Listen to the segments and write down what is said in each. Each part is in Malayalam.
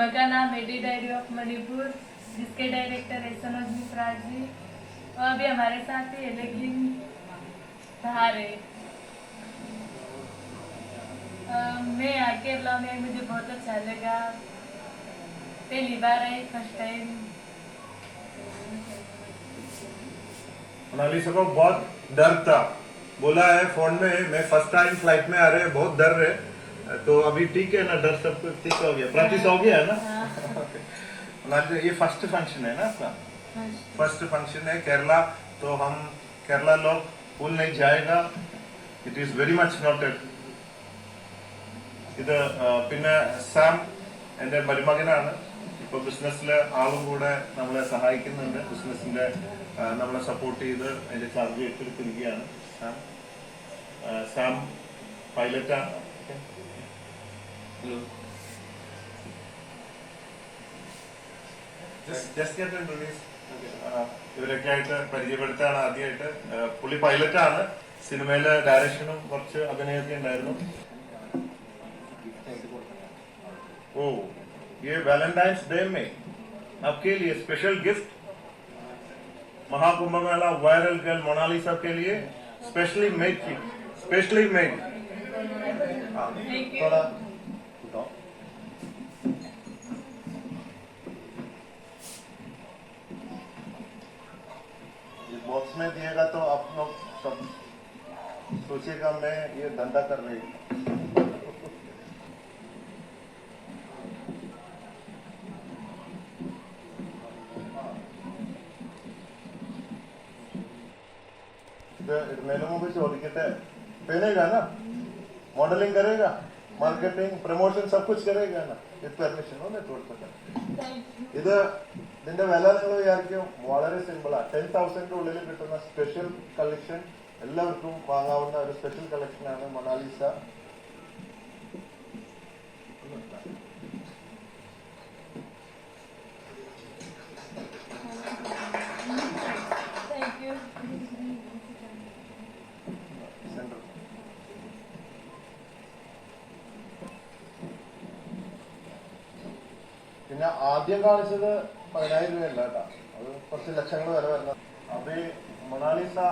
फिल्म का नाम एडी डायरी ऑफ मणिपुर, जिसके डायरेक्टर है सनोज मिश्रा जी। वो अभी हमारे साथ ही है लेकिन बाहर है। मैं यहाँ केरला में, मुझे बहुत अच्छा लगा। पहली बार आई, फर्स्ट टाइम। मोनालिसा को बहुत डर था, बोला है फोन में, मैं फर्स्ट टाइम फ्लाइट में आ रहे हैं, बहुत डर रहे। तो अभी ठीक है ना, डर सब कुछ ठीक हो गया, प्रैक्टिस हो गया है ना। मोनालिसा ये फर्स्ट फंक्शन है ना आपका? फर्स्ट फंक्शन है केरला, तो हम केरला लोग भूल नहीं जाएगा। It is very much noted. ഇത് പിന്നെ സാം എൻ്റെ മരുമകനാണ്. ഇപ്പോൾ ബിസിനസ്സിലെ ആളും കൂടെ നമ്മളെ സഹായിക്കുന്നുണ്ട്. ബിസിനസ്സിന്റെ നമ്മളെ സപ്പോർട്ട് ചെയ്ത് അതിന്റെ ചാർജ് ഏറ്റെടുത്തിരിക്കുകയാണ് സാം. സാം പൈലറ്റാണ്. ഇവരൊക്കെ ആയിട്ട് പരിചയപ്പെടുത്താണ് ആദ്യമായിട്ട്. പുള്ളി പൈലറ്റാണ്. സിനിമയിലെ ഡയറക്ഷനും കുറച്ച് അഭിനയമൊക്കെ ഉണ്ടായിരുന്നു. ओ ये वैलेंटाइंस डे में आपके लिए स्पेशल गिफ्ट, महाकुंभ मेला वायरल गर्ल मोनालिसा के लिए स्पेशली मेड की, स्पेशली मेड। थोड़ा बॉक्स में दिएगा तो आप लोग सब सोचिएगा मैं ये धंधा कर रही हूँ. मेरे मुंह पे ചോദിക്കട്ടെ, पहनेगा ना, मॉडलिंग करेगा, मार्केटिंग प्रमोशन सब कुछ करेगा ना, विद परमिशन हो मैं छोड़ सकता. ഇത് ഇതിന്റെ വില നിങ്ങൾ വിചാരിക്കും വളരെ സിമ്പിളാണ്. 10,000 ഉള്ളിൽ കിട്ടുന്ന സ്പെഷ്യൽ കളക്ഷൻ, എല്ലാവർക്കും വാങ്ങാവുന്ന ഒരു സ്പെഷ്യൽ കളക്ഷനാണ് മൊണാലിസ. പിന്നെ ആദ്യം കാണിച്ചത് 10,000 രൂപയല്ല കേട്ടോ, അത് കുറച്ച് ലക്ഷങ്ങൾ വരെ വരുന്നത്. अभी मोनालिसा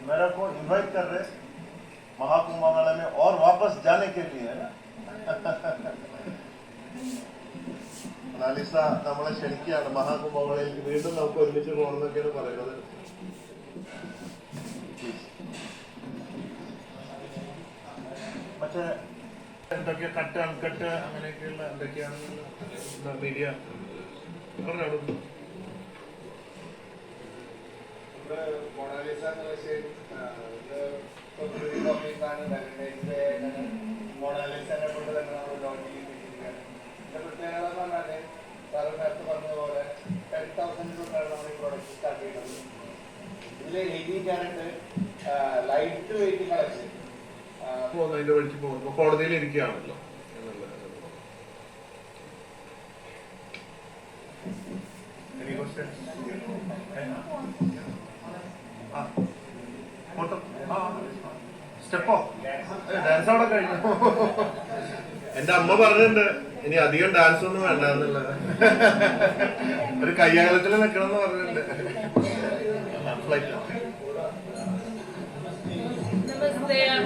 मेरे को इन्वाइट कर रहे महाकुंभ मेला में और वापस जाने के लिए है ना. मोनालिसा നമ്മളെ ക്ഷണിക്കുകയാണ് മഹാകുംഭ മേളയിലേക്ക്, വീണ്ടും നമുക്ക് ഒരുമിച്ച് പോകണം എന്നൊക്കെയാണ് പറയുന്നത്. മറ്റേ എന്തൊക്കെ കട്ട് അൺകട്ട് അങ്ങനെയൊക്കെയുള്ള എന്തൊക്കെയാണെന്നുള്ള മീഡിയ പറഞ്ഞോളൂ. മോണാലിസ മോണാലിസനെ കൊണ്ട് തന്നെ നമ്മൾ ലോഞ്ച് ചെയ്തിരിക്കുകയാണ്. ഇതിന്റെ പ്രത്യേകത എന്ന് പറഞ്ഞാൽ സാറ് നേരത്തെ പറഞ്ഞതുപോലെ 10,000 രൂപയാണ് നമ്മൾ ഈ പ്രോഡക്റ്റ് സ്റ്റാർട്ട് ചെയ്യുന്നത്. ഇതിൽ 18 ക്യാരറ്റ് ലൈറ്റ് വെയിറ്റ് കളക്ഷൻ അതിന്റെ വഴിക്ക് പോകുമ്പോ കോടതിയിൽ ഇരിക്കുകയാണല്ലോ എന്നുള്ളത്. സ്റ്റെപ്പോ ഡാൻസ് അവിടെ കഴിഞ്ഞു. എന്റെ അമ്മ പറഞ്ഞിട്ടുണ്ട് ഇനി അധികം ഡാൻസ് ഒന്നും വേണ്ട എന്നുള്ളത്. ഒരു കയ്യാകലത്തിൽ നിൽക്കണം എന്ന് പറഞ്ഞിട്ടുണ്ട്. नमस्ते, आप